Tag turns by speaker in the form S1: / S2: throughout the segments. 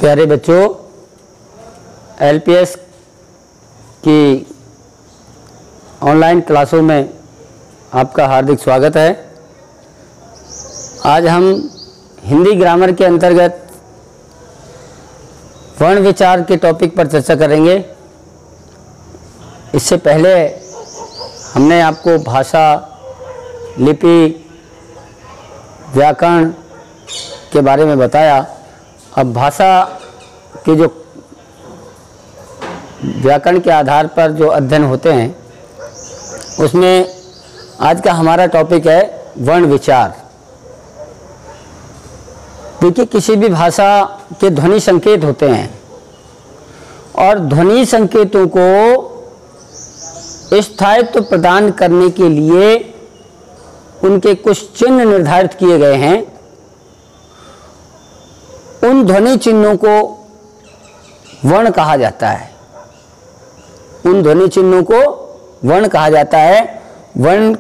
S1: प्यारे बच्चों, एलपीएस की ऑनलाइन क्लासों में आपका हार्दिक स्वागत है। आज हम हिंदी ग्रामर के अंतर्गत वर्ण विचार के टॉपिक पर चर्चा करेंगे। इससे पहले हमने आपको भाषा, लिपि, व्याकरण के बारे में बताया। अब भाषा के जो व्याकरण के आधार पर जो अध्ययन होते हैं उसमें आज का हमारा टॉपिक है वर्ण विचार। देखिए, किसी भी भाषा के ध्वनि संकेत होते हैं और ध्वनि संकेतों को स्थायित्व प्रदान करने के लिए उनके कुछ चिन्ह निर्धारित किए गए हैं। उन ध्वनि चिन्हों को वर्ण कहा जाता है। उन ध्वनि चिन्हों को वर्ण कहा जाता है। वर्ण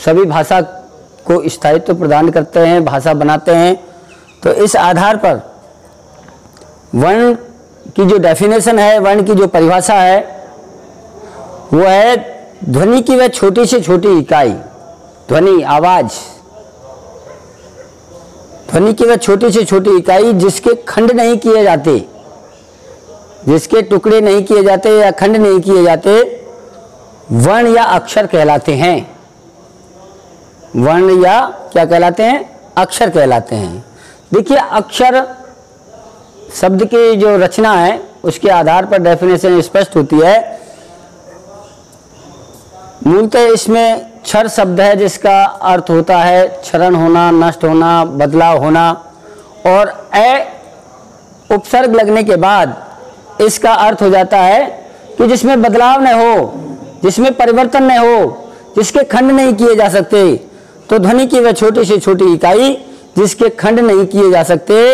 S1: सभी भाषा को स्थायित्व प्रदान करते हैं, भाषा बनाते हैं। तो इस आधार पर वर्ण की जो डेफिनेशन है, वर्ण की जो परिभाषा है, वो है ध्वनि की वह छोटी से छोटी इकाई। ध्वनि, आवाज, ध्वनि की वह छोटी से छोटी इकाई जिसके खंड नहीं किए जाते, जिसके टुकड़े नहीं किए जाते या खंड नहीं किए जाते, वर्ण या अक्षर कहलाते हैं। वर्ण या क्या कहलाते हैं? अक्षर कहलाते हैं। देखिए, अक्षर शब्द की जो रचना है उसके आधार पर डेफिनेशन स्पष्ट होती है। मूलतः इसमें क्षर शब्द है जिसका अर्थ होता है क्षरण होना, नष्ट होना, बदलाव होना, और उपसर्ग लगने के बाद इसका अर्थ हो जाता है कि जिसमें बदलाव न हो, जिसमें परिवर्तन न हो, जिसके खंड नहीं किए जा सकते। तो ध्वनि की वह छोटी से छोटी इकाई जिसके खंड नहीं किए जा सकते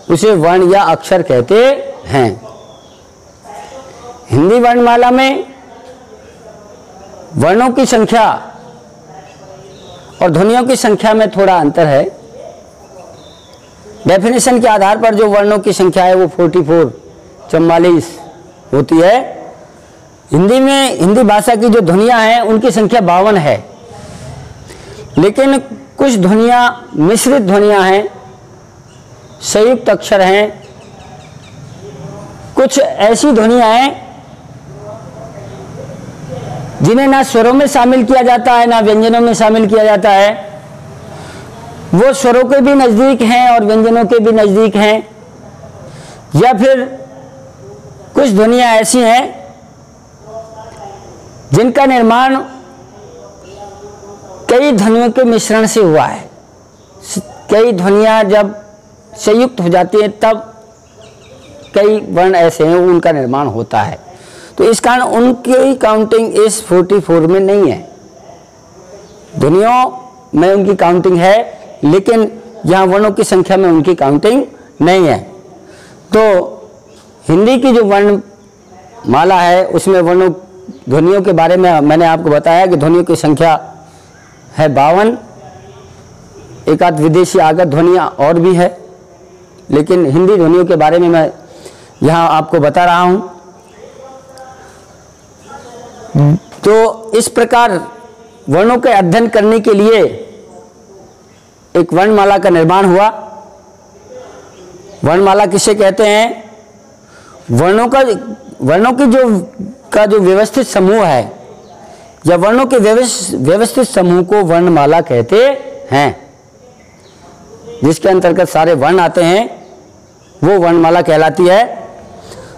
S1: उसे वर्ण या अक्षर कहते हैं। हिंदी वर्णमाला में वर्णों की संख्या और ध्वनियों की संख्या में थोड़ा अंतर है। डेफिनेशन के आधार पर जो वर्णों की संख्या है वो 44 होती है। हिंदी में, हिंदी भाषा की जो ध्वनियां हैं उनकी संख्या 52 है। लेकिन कुछ ध्वनियां मिश्रित ध्वनियां हैं, संयुक्त अक्षर हैं। कुछ ऐसी ध्वनियां हैं जिन्हें ना स्वरों में शामिल किया जाता है ना व्यंजनों में शामिल किया जाता है। वो स्वरों के भी नज़दीक हैं और व्यंजनों के भी नज़दीक हैं। या फिर कुछ ध्वनियां ऐसी हैं जिनका निर्माण कई ध्वनियों के मिश्रण से हुआ है। कई ध्वनियां जब संयुक्त हो जाती हैं तब कई वर्ण ऐसे हैं उनका निर्माण होता है। तो इस कारण उनकी काउंटिंग इस 44 में नहीं है। ध्वनियों में उनकी काउंटिंग है लेकिन यहाँ वर्णों की संख्या में उनकी काउंटिंग नहीं है। तो हिंदी की जो वर्णमाला है उसमें वर्णों, ध्वनियों के बारे में मैंने आपको बताया कि ध्वनियों की संख्या है 52। एक आध विदेशी आगत ध्वनियाँ और भी है, लेकिन हिंदी ध्वनियों के बारे में मैं यहाँ आपको बता रहा हूँ। तो इस प्रकार वर्णों के अध्ययन करने के लिए एक वर्णमाला का निर्माण हुआ। वर्णमाला किसे कहते हैं? वर्णों का जो व्यवस्थित समूह है या वर्णों के व्यवस्थित समूह को वर्णमाला कहते हैं। जिसके अंतर्गत सारे वर्ण आते हैं वो वर्णमाला कहलाती है।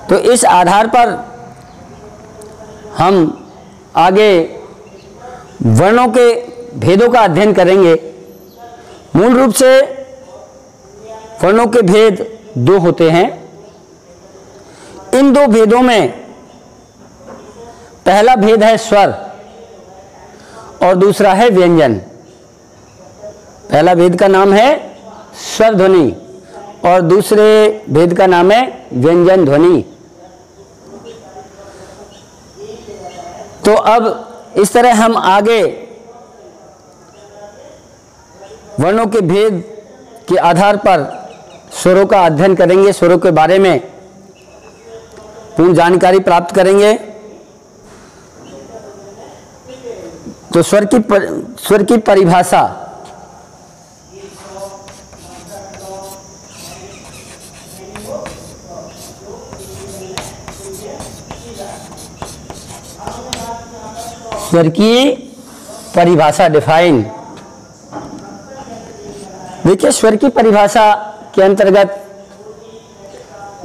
S1: तो इस आधार पर हम आगे वर्णों के भेदों का अध्ययन करेंगे। मूल रूप से वर्णों के भेद 2 होते हैं। इन 2 भेदों में पहला भेद है स्वर और दूसरा है व्यंजन। पहला भेद का नाम है स्वर ध्वनि और दूसरे भेद का नाम है व्यंजन ध्वनि। तो अब इस तरह हम आगे वर्णों के भेद के आधार पर स्वरों का अध्ययन करेंगे, स्वरों के बारे में पूर्ण जानकारी प्राप्त करेंगे। तो स्वर की परिभाषा स्वर की परिभाषा डिफाइन। देखिए, स्वर की परिभाषा के अंतर्गत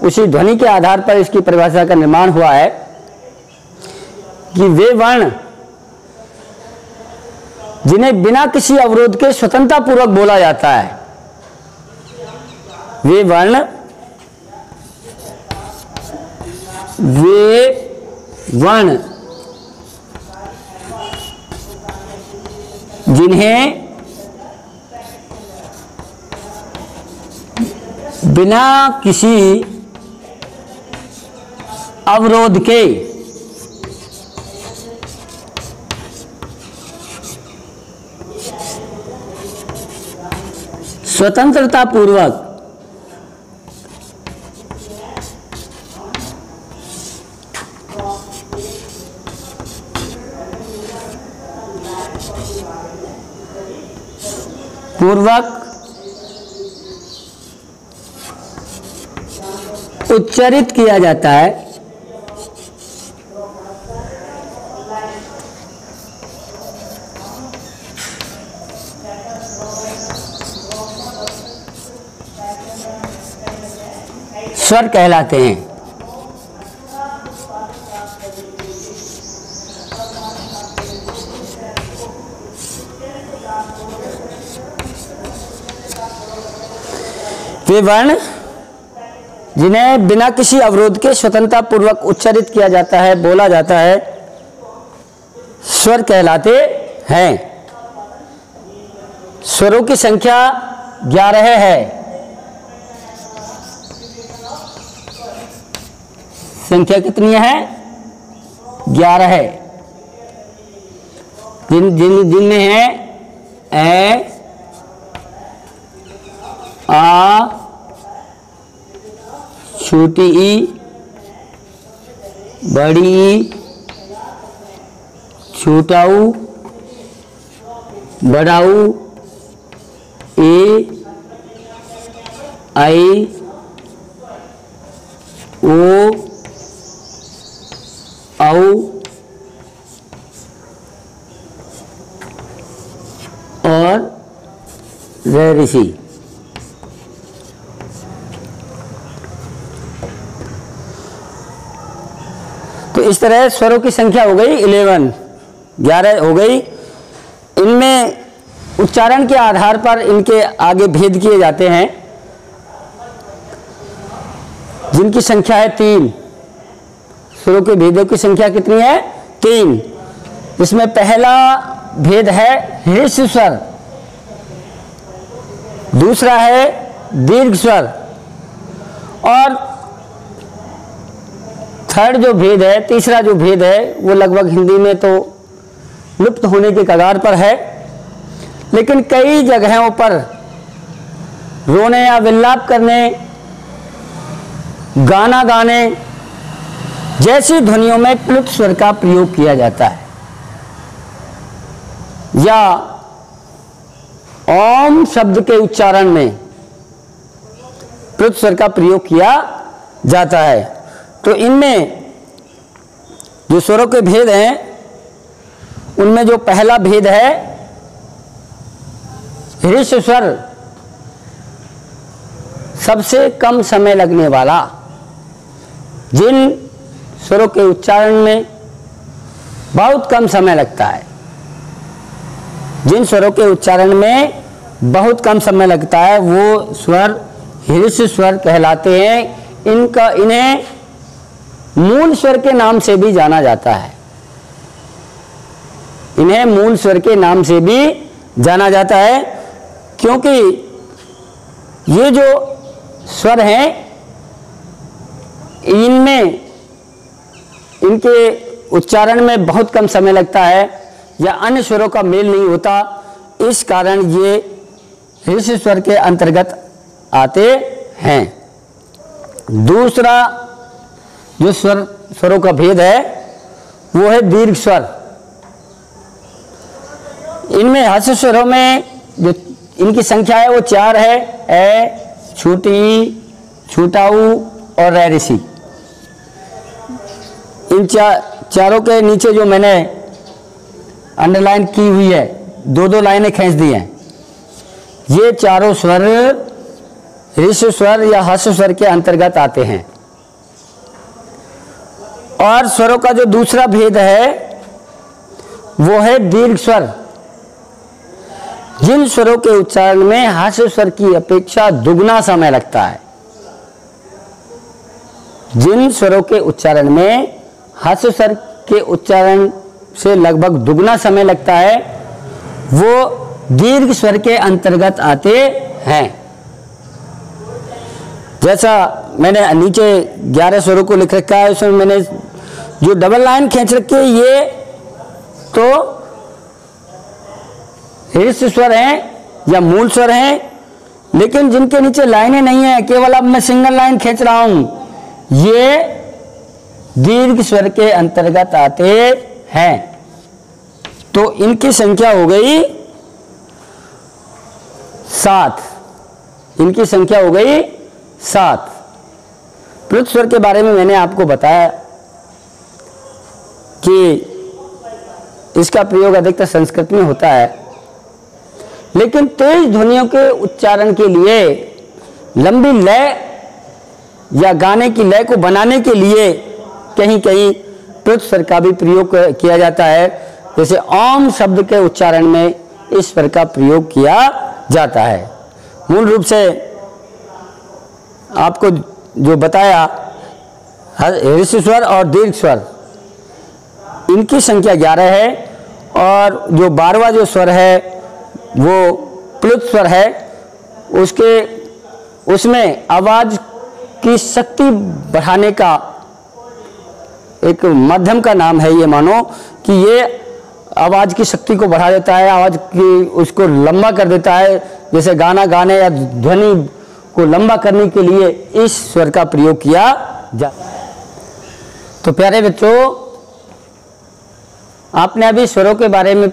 S1: उसी ध्वनि के आधार पर इसकी परिभाषा का निर्माण हुआ है कि वे वर्ण जिन्हें बिना किसी अवरोध के स्वतंत्रता पूर्वक बोला जाता है, वे वर्ण जिन्हें बिना किसी अवरोध के स्वतंत्रता पूर्वक उच्चारित किया जाता है, स्वर कहलाते हैं। वे वर्ण जिन्हें बिना किसी अवरोध के स्वतंत्रता पूर्वक उच्चारित किया जाता है, बोला जाता है, स्वर कहलाते हैं। स्वरों की संख्या 11 है। संख्या कितनी है? 11 है। जिनमें है ए, आ, छोटी ई, बड़ी ई, छोटा ऊ, बड़ा ऊ, ए, आई, ओ, औ और ऋषि। तो इस तरह स्वरों की संख्या हो गई 11 हो गई। इनमें उच्चारण के आधार पर इनके आगे भेद किए जाते हैं, जिनकी संख्या है 3। स्वरों के भेदों की संख्या कितनी है? 3। इसमें पहला भेद है ह्रस्व स्वर, दूसरा है दीर्घ स्वर, और थर्ड जो भेद है, तीसरा जो भेद है, वो लगभग हिंदी में तो लुप्त होने के कगार पर है, लेकिन कई जगहों पर रोने या विलाप करने, गाना गाने जैसी ध्वनियों में प्लुत स्वर का प्रयोग किया जाता है, या ओम शब्द के उच्चारण में प्लुत स्वर का प्रयोग किया जाता है। तो इनमें जो स्वरों के भेद हैं, उनमें जो पहला भेद है ह्रस्व स्वर, सबसे कम समय लगने वाला, जिन स्वरों के उच्चारण में बहुत कम समय लगता है, जिन स्वरों के उच्चारण में बहुत कम समय लगता है, वो स्वर ह्रस्व स्वर कहलाते हैं। इन्हें मूल स्वर के नाम से भी जाना जाता है। इन्हें मूल स्वर के नाम से भी जाना जाता है, क्योंकि ये जो स्वर हैं, इनमें इनके उच्चारण में बहुत कम समय लगता है या अन्य स्वरों का मेल नहीं होता, इस कारण ये ह्रस्व स्वर के अंतर्गत आते हैं। दूसरा जो स्वरों का भेद है वो है दीर्घ स्वर। इनमें ह्रस्व स्वरों में जो इनकी संख्या है वो 4 है, ए, छूटी, छूटाऊ और रै ऋषि। इन चारों के नीचे जो मैंने अंडरलाइन की हुई है, 2-2 लाइनें खींच दी हैं, ये चारों स्वर ऋषि स्वर या ह्रस्व स्वर के अंतर्गत आते हैं। और स्वरों का जो दूसरा भेद है वो है दीर्घ स्वर। जिन स्वरों के उच्चारण में ह्रस्व स्वर की अपेक्षा दुगना समय लगता है, जिन स्वरों के उच्चारण में ह्रस्व स्वर के उच्चारण से लगभग दुगना समय लगता है, वो दीर्घ स्वर के अंतर्गत आते हैं। जैसा मैंने नीचे 11 स्वरों को लिख रखा है, उसमें मैंने जो डबल लाइन खींच रखी है ये तो ऋषि स्वर हैं या मूल स्वर हैं, लेकिन जिनके नीचे लाइनें नहीं है, केवल अब मैं सिंगल लाइन खींच रहा हूं, ये दीर्घ स्वर के अंतर्गत आते हैं। तो इनकी संख्या हो गई 7। इनकी संख्या हो गई 7। प्लुत स्वर के बारे में मैंने आपको बताया कि इसका प्रयोग अधिकतर संस्कृत में होता है, लेकिन तेज ध्वनियों के उच्चारण के लिए, लंबी लय या गाने की लय को बनाने के लिए कहीं कहीं प्लुत स्वर का भी प्रयोग किया जाता है। जैसे ओम शब्द के उच्चारण में इस स्वर का प्रयोग किया जाता है। मूल रूप से आपको जो बताया ऋषि स्वर और दीर्घ स्वर, इनकी संख्या 11 है, और जो 12वां जो स्वर है वो प्लुत स्वर है। उसमें आवाज की शक्ति बढ़ाने का एक माध्यम का नाम है। ये मानो कि ये आवाज की शक्ति को बढ़ा देता है, आवाज की उसको लंबा कर देता है। जैसे गाना गाने या ध्वनि को लंबा करने के लिए इस स्वर का प्रयोग किया जाता है। तो प्यारे बच्चों, आपने अभी स्वरों के बारे में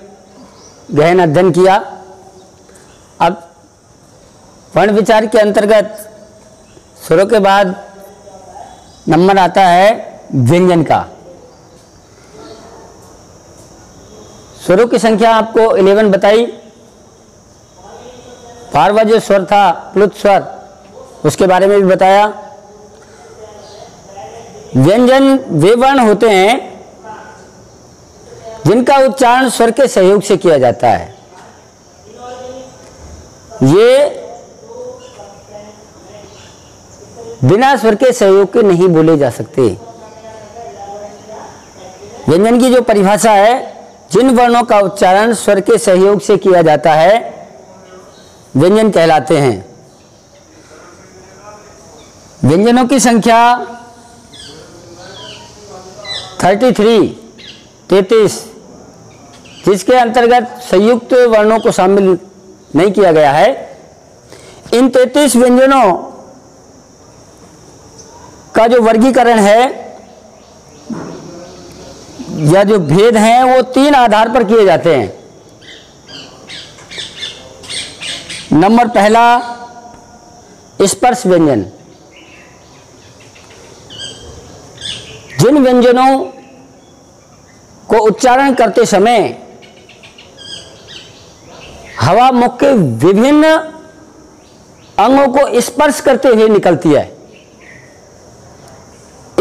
S1: गहन अध्ययन किया। अब वर्ण विचार के अंतर्गत स्वरों के बाद नंबर आता है व्यंजन का। स्वरों की संख्या आपको 11 बताई। 12वां जो स्वर था प्लुत स्वर, उसके बारे में भी बताया। व्यंजन वे वर्ण होते हैं जिनका उच्चारण स्वर के सहयोग से किया जाता है। ये बिना स्वर के सहयोग के नहीं बोले जा सकते। व्यंजन की जो परिभाषा है, जिन वर्णों का उच्चारण स्वर के सहयोग से किया जाता है, व्यंजन कहलाते हैं। व्यंजनों की संख्या 33, जिसके अंतर्गत संयुक्त वर्णों को शामिल नहीं किया गया है। इन 33 व्यंजनों का जो वर्गीकरण है या जो भेद हैं वो 3 आधार पर किए जाते हैं। नंबर पहला, स्पर्श व्यंजन। जिन व्यंजनों को उच्चारण करते समय हवा मुख के विभिन्न अंगों को स्पर्श करते हुए निकलती है,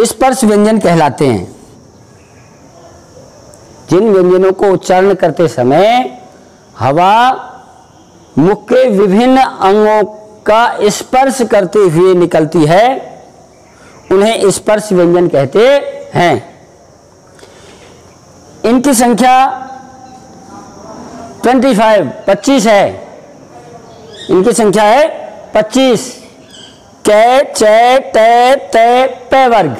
S1: स्पर्श व्यंजन कहलाते हैं। जिन व्यंजनों को उच्चारण करते समय हवा मुख के विभिन्न अंगों का स्पर्श करते हुए निकलती है, उन्हें स्पर्श व्यंजन कहते हैं। इनकी संख्या 25 है। इनकी संख्या है 25। कै, चै, तै, तै, पै वर्ग।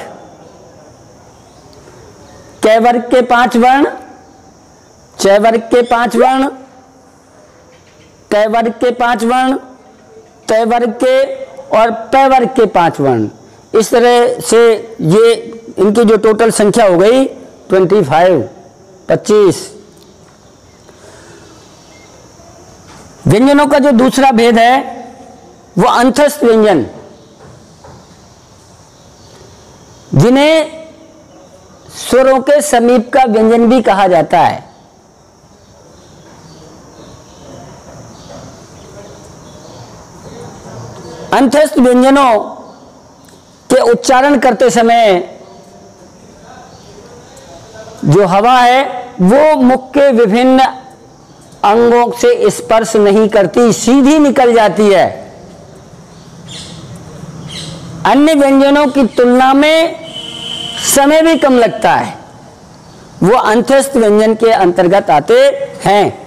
S1: कै वर्ग के 5 वर्ण, चै वर्ग के 5 वर्ण, तै वर्ग के 5 वर्ण, तै वर्ग के और प वर्ग के 5 वर्ण। इस तरह से ये इनकी जो टोटल संख्या हो गई 25। व्यंजनों का जो दूसरा भेद है वो अंतस्थ व्यंजन, जिन्हें स्वरों के समीप का व्यंजन भी कहा जाता है। अंतस्थ व्यंजनों के उच्चारण करते समय जो हवा है वो मुख के विभिन्न अंगों से स्पर्श नहीं करती, सीधी निकल जाती है। अन्य व्यंजनों की तुलना में समय भी कम लगता है, वो अंतस्थ व्यंजन के अंतर्गत आते हैं।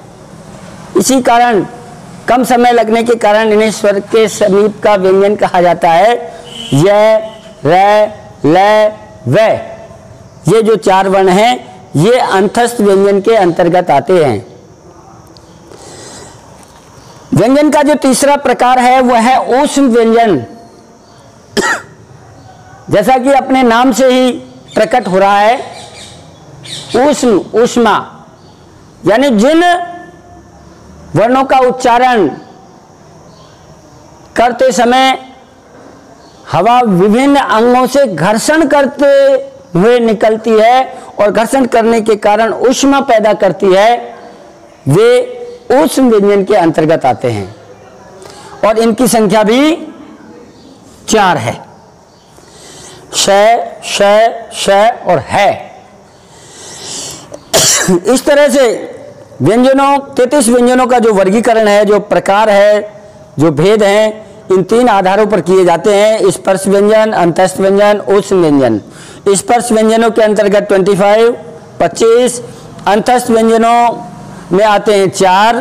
S1: इसी कारण कम समय लगने के कारण इन्हें स्वर के समीप का व्यंजन कहा जाता है। य, र, ल, व, ये जो 4 वर्ण हैं ये अंतस्थ व्यंजन के अंतर्गत आते हैं। व्यंजन का जो तीसरा प्रकार है वह है ऊष्म व्यंजन। जैसा कि अपने नाम से ही प्रकट हो रहा है, ऊष्म, ऊष्मा, यानी जिन वर्णों का उच्चारण करते समय हवा विभिन्न अंगों से घर्षण करते हुए निकलती है और घर्षण करने के कारण ऊष्मा पैदा करती है, वे ऊष्म व्यंजन के अंतर्गत आते हैं और इनकी संख्या भी 4 है। श, श, श और है। इस तरह से व्यंजनों 33 व्यंजनों का जो वर्गीकरण है, जो प्रकार है, जो भेद हैं, इन 3 आधारों पर किए जाते हैं। स्पर्श व्यंजन, अंतस्थ व्यंजन, ऊष्म व्यंजन। स्पर्श व्यंजनों के अंतर्गत 25, अंतस्थ व्यंजनों में आते हैं 4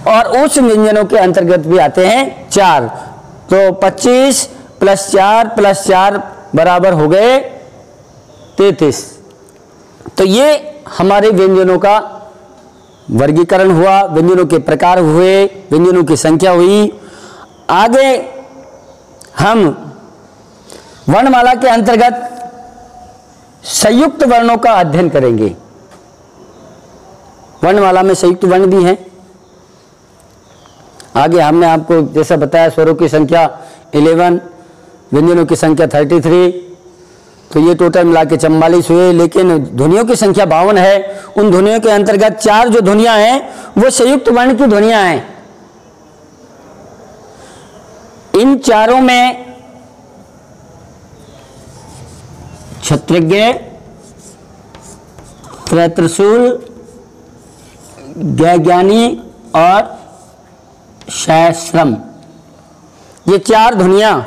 S1: और ऊष्म व्यंजनों के अंतर्गत भी आते हैं 4। तो 25 + 4 + 4 बराबर हो गए 33। तो ये हमारे व्यंजनों का वर्गीकरण हुआ, व्यंजनों के प्रकार हुए, व्यंजनों की संख्या हुई। आगे हम वर्णमाला के अंतर्गत संयुक्त वर्णों का अध्ययन करेंगे। वर्णमाला में संयुक्त वर्ण भी हैं। आगे हमने आपको जैसा बताया स्वरों की संख्या 11, व्यंजनों की संख्या 33, तो ये टोटल मिला के 44 हुए। लेकिन ध्वनियों की संख्या 52 है। उन ध्वनियों के अंतर्गत 4 जो ध्वनियां हैं वो संयुक्त वर्ण की ध्वनियां हैं। इन चारों में क्षत्रज्ञ, त्रैत्रशूल, ज्ञानी और शैश्रम, ये 4 ध्वनियां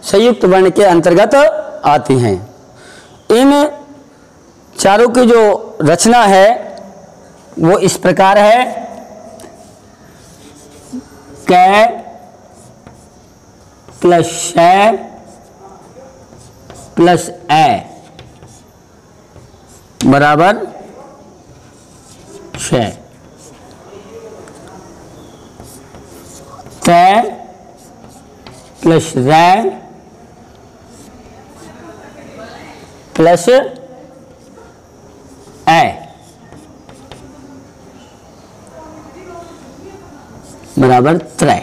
S1: संयुक्त वर्ण के अंतर्गत आती हैं। इन चारों की जो रचना है वो इस प्रकार है। कै प्लस शै प्लस ए बराबर 6। तै प्लस रै प्लस ए बराबर 3।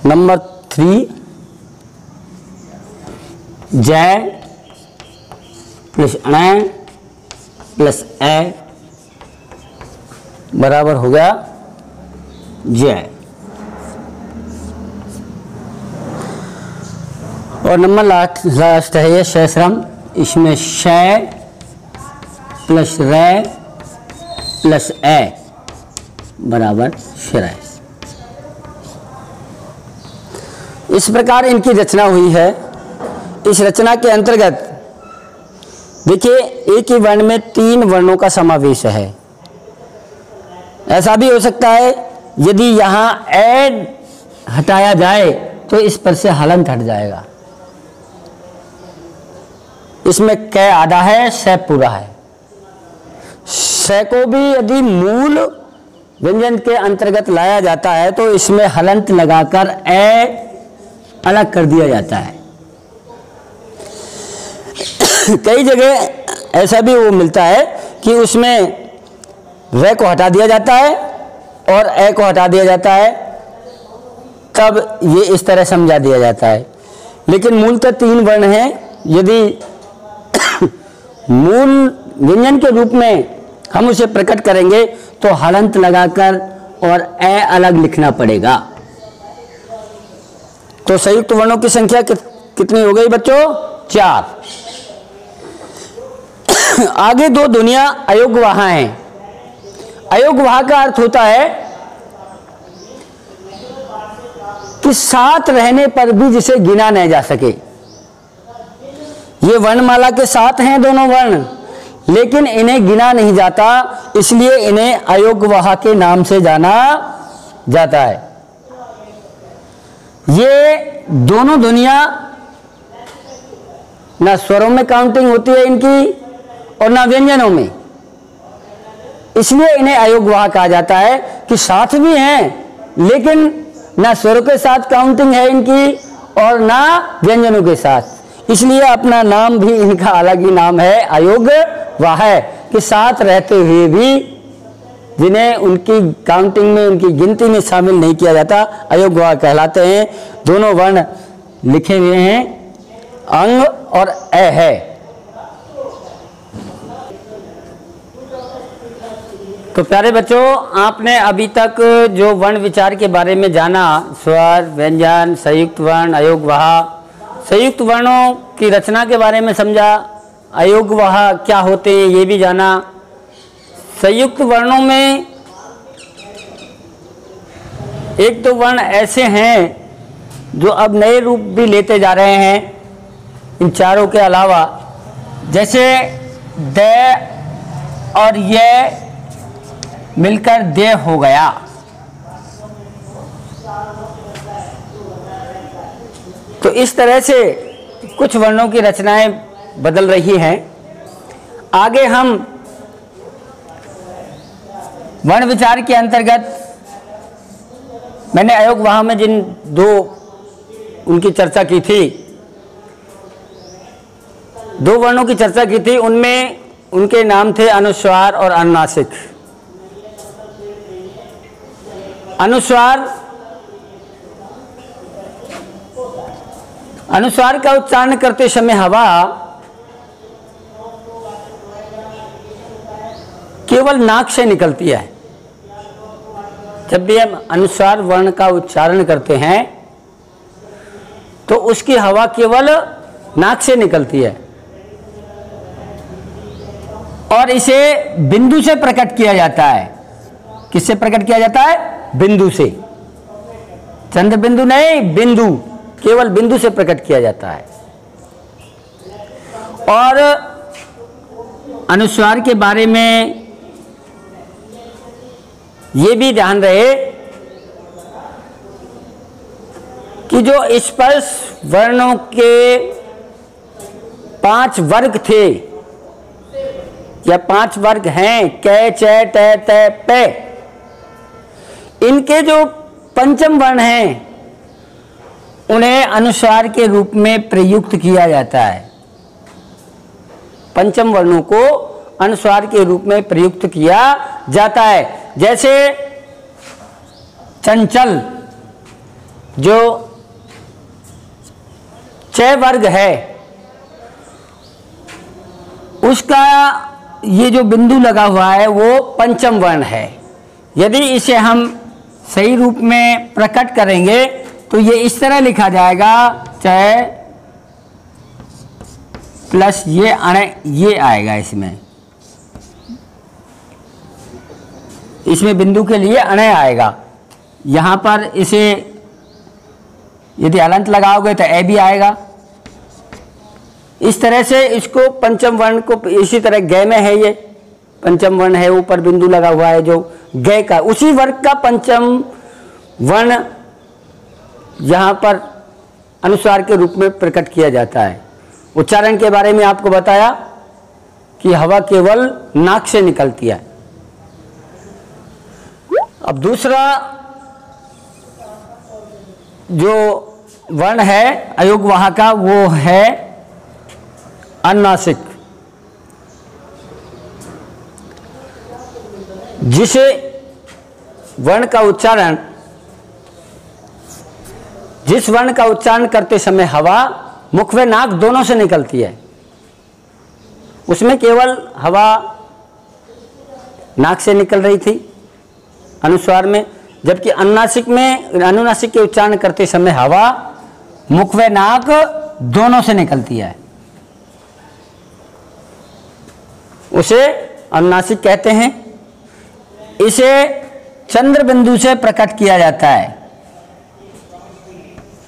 S1: नंबर 3 जय प्लस अण प्लस ए बराबर हो गया जय। और नंबर लास्ट है ये शैश्रम। इसमें शै प्लस रै प्लस ए बराबर शरय। इस प्रकार इनकी रचना हुई है। इस रचना के अंतर्गत देखिए एक ही वर्ण में 3 वर्णों का समावेश है। ऐसा भी हो सकता है यदि यहाँ ए हटाया जाए तो इस पर से हलंत हट जाएगा। इसमें कै आधा है, शै पूरा है। शै को भी यदि मूल व्यंजन के अंतर्गत लाया जाता है तो इसमें हलंत लगाकर ए अलग कर दिया जाता है। कई जगह ऐसा भी वो मिलता है कि उसमें व को हटा दिया जाता है और ए को हटा दिया जाता है, तब ये इस तरह समझा दिया जाता है। लेकिन मूलतः 3 वर्ण हैं। यदि मूल व्यंजन के रूप में हम उसे प्रकट करेंगे तो हलंत लगाकर और ए अलग लिखना पड़ेगा। तो संयुक्त वर्णों की संख्या कितनी हो गई बच्चों? 4। आगे 2 ध्वनियां अयोग्यवाह हैं। अयोग्यवाह का अर्थ होता है कि साथ रहने पर भी जिसे गिना नहीं जा सके। ये वर्णमाला के साथ हैं दोनों वर्ण, लेकिन इन्हें गिना नहीं जाता, इसलिए इन्हें अयोग्यवाह के नाम से जाना जाता है। ये दोनों ध्वनियां ना स्वरों में काउंटिंग होती है इनकी और ना व्यंजनों में, इसलिए इन्हें अयोग्यवाह कहा जाता है कि साथ भी हैं लेकिन ना स्वरों के साथ काउंटिंग है इनकी और ना व्यंजनों के साथ, इसलिए अपना नाम भी इनका अलग ही नाम है, अयोग्यवाह है, कि साथ रहते हुए भी जिन्हें उनकी काउंटिंग में, उनकी गिनती में शामिल नहीं किया जाता, अयोग्यवाह कहलाते हैं। दोनों वर्ण लिखे हुए हैं, अंग और ए है। तो प्यारे बच्चों, आपने अभी तक जो वर्ण विचार के बारे में जाना, स्वर, व्यंजन, संयुक्त वर्ण, अयोग्यवाह, संयुक्त वर्णों की रचना के बारे में समझा, अयोग्यवाह क्या होते हैं ये भी जाना। संयुक्त वर्णों में 1-2 वर्ण ऐसे हैं जो अब नए रूप भी लेते जा रहे हैं इन चारों के अलावा, जैसे द और ये मिलकर दे हो गया। तो इस तरह से कुछ वर्णों की रचनाएं बदल रही हैं। आगे हम वर्ण विचार के अंतर्गत मैंने अयोग्यवाह में जिन 2 उनकी चर्चा की थी, 2 वर्णों की चर्चा की थी, उनमें उनके नाम थे अनुस्वार और अनुनासिक। अनुस्वार का उच्चारण करते समय हवा केवल नाक से निकलती है। जब भी हम अनुस्वार वर्ण का उच्चारण करते हैं तो उसकी हवा केवल नाक से निकलती है और इसे बिंदु से प्रकट किया जाता है। किससे प्रकट किया जाता है? बिंदु से। चंद्र बिंदु नहीं, बिंदु, केवल बिंदु से प्रकट किया जाता है। और अनुस्वार के बारे में ये भी ध्यान रहे कि जो स्पर्श वर्णों के 5 वर्ग थे या 5 वर्ग हैं, कै, च, ट, त, पे, इनके जो पंचम वर्ण हैं उन्हें अनुस्वार के रूप में प्रयुक्त किया जाता है। पंचम वर्णों को अनुस्वार के रूप में प्रयुक्त किया जाता है। जैसे चंचल जो च वर्ग है, उसका ये जो बिंदु लगा हुआ है वो पंचम वर्ण है। यदि इसे हम सही रूप में प्रकट करेंगे तो ये इस तरह लिखा जाएगा, च प्लस ये अणे, ये आएगा इसमें बिंदु के लिए अणे आएगा। यहाँ पर इसे यदि हलंत लगाओगे तो ए भी आएगा। इस तरह से इसको पंचम वर्ण को, इसी तरह ग में है, ये पंचम वर्ण है, ऊपर बिंदु लगा हुआ है जो ग का, उसी वर्ग का पंचम वर्ण यहाँ पर अनुस्वार के रूप में प्रकट किया जाता है। उच्चारण के बारे में आपको बताया कि हवा केवल नाक से निकलती है। अब दूसरा जो वर्ण है अयोग वहां का वो है अनुनासिक, जिसे वर्ण का उच्चारण, जिस वर्ण का उच्चारण करते समय हवा मुख व नाक दोनों से निकलती है, उसमें केवल हवा नाक से निकल रही थी अनुस्वार में, जबकि अनुनासिक में, अनुनासिक के उच्चारण करते समय हवा मुख व नाक दोनों से निकलती है, उसे अनुनासिक कहते हैं। इसे चंद्र बिंदु से प्रकट किया जाता है,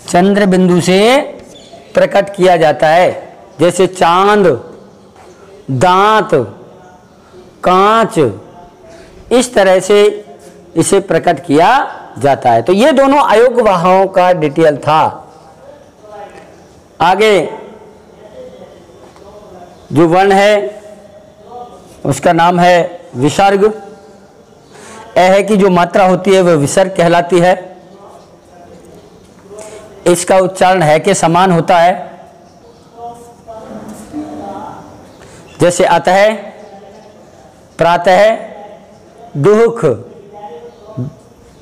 S1: चंद्र बिंदु से प्रकट किया जाता है, जैसे चांद, दांत, कांच, इस तरह से इसे प्रकट किया जाता है। तो ये दोनों अयोग्यवाहों का डिटेल था। आगे जो वर्ण है उसका नाम है विसर्ग। है कि जो मात्रा होती है वह विसर्ग कहलाती है। इसका उच्चारण है के समान होता है, जैसे अतः, प्रातः, दुख,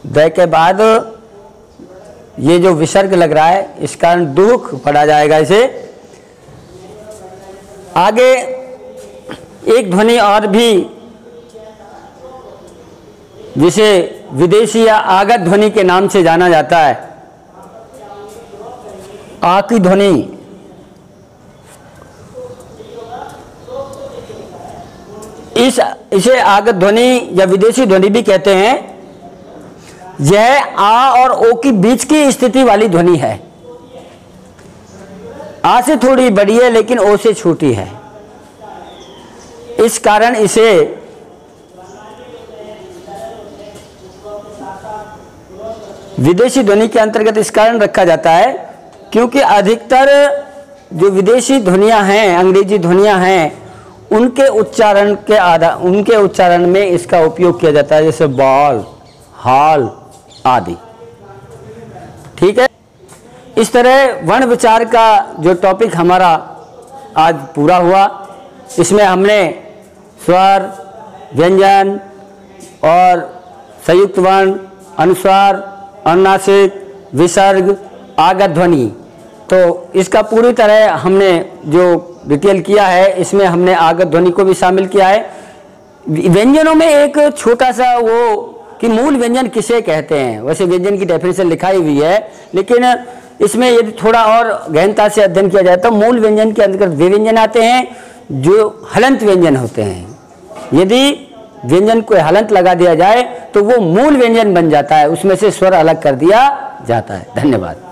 S1: द के बाद ये जो विसर्ग लग रहा है इस कारण दुख पढ़ा जाएगा इसे। आगे एक ध्वनि और भी जिसे विदेशी या आगत ध्वनि के नाम से जाना जाता है, आ की ध्वनि। इसे आगत ध्वनि या विदेशी ध्वनि भी कहते हैं। यह आ और ओ की बीच की स्थिति वाली ध्वनि है। आ से थोड़ी बड़ी है लेकिन ओ से छोटी है, इस कारण इसे विदेशी ध्वनि के अंतर्गत इस कारण रखा जाता है क्योंकि अधिकतर जो विदेशी ध्वनियां हैं, अंग्रेजी ध्वनियां हैं, उनके उच्चारण के उनके उच्चारण में इसका उपयोग किया जाता है, जैसे बॉल, हॉल आदि। ठीक है। इस तरह वर्ण विचार का जो टॉपिक हमारा आज पूरा हुआ, इसमें हमने स्वर, व्यंजन और संयुक्त वर्ण, अनुस्वार, अनुनासिक, विसर्ग, आगत ध्वनि, तो इसका पूरी तरह हमने जो डिटेल किया है, इसमें हमने आगत ध्वनि को भी शामिल किया है। व्यंजनों में एक छोटा सा वो कि मूल व्यंजन किसे कहते हैं, वैसे व्यंजन की डेफिनेशन लिखाई हुई है, लेकिन इसमें यदि थोड़ा और गहनता से अध्ययन किया जाए तो मूल व्यंजन के अंतर्गत वे व्यंजन आते हैं जो हलंत व्यंजन होते हैं। यदि व्यंजन को हलंत लगा दिया जाए तो वो मूल व्यंजन बन जाता है, उसमें से स्वर अलग कर दिया जाता है। धन्यवाद।